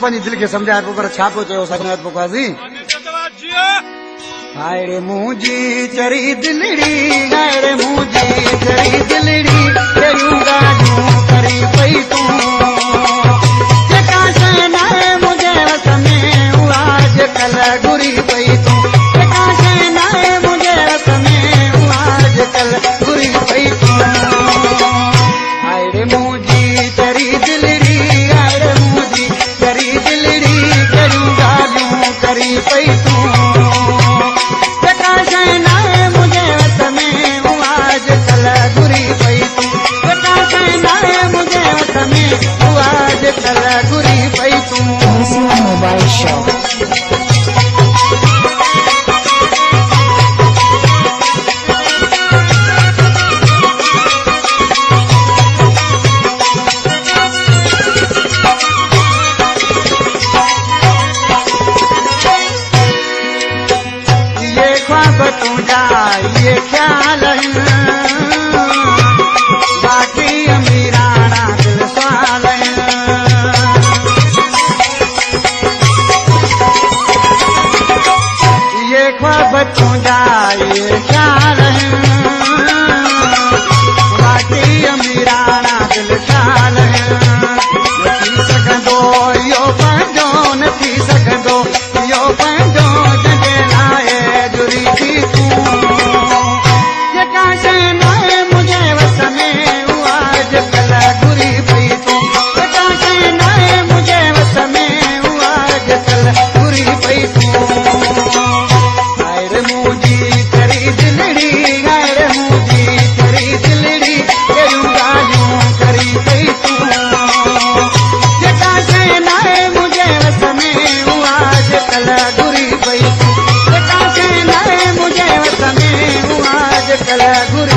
पंहिंजी दिलि खे सम्झाए पोइ पर छा पियो चयो सजनात पोकाज़ी हाय रे मुंहिंजी चरी दिलड़ी हाय रे मुंहिंजी चरी दिलड़ी कहियूं ॻाल्हियूं करी पई तूं जेका शइ न आहे मुंहिंजे वस में उहा अॼुकल्ह घुरी पई तूं जेका शइ न आहे मुंहिंजे वस में उहा अॼुकल्ह घुरी पई तूं हाय रे मुंहिंजी चरी दिलड़ी हाय रे मुंहिंजी चरी दिलड़ी कहियूं ॻाल्हियूं करी पई तूं Mobile Show. ये ख्वाब तुझा ये ख्याल बाकी अमीराना दिल सवाल ये ख्वाब तुझा ये ख्याल बाकी अमीराना दिल ख्याल थी सघंदो इहो पंहिंजो न थी सघंदो इहो पंहिंजो जंहिंजे लाइ जुड़ी थी तूं जेका शइ न आहे मुंहिंजे वस में उहा अॼुकल्ह घुरी पई तूं जेका शइ न आहे मुंहिंजे वस में उहा अॼुकल्ह घुरी पई तूं हाय रे मुंहिंजी चरी दिलड़ी हाय रे मुंहिंजी चरी दिलड़ी कहियूं ॻाल्हियूं करी पई तूं जेका शइ न आहे मुंहिंजे वस में उहा अॼुकल्ह घुरी पई तूं जेका शइ न आहे मुंहिंजे वस में उहा अॼुकल्ह घुरी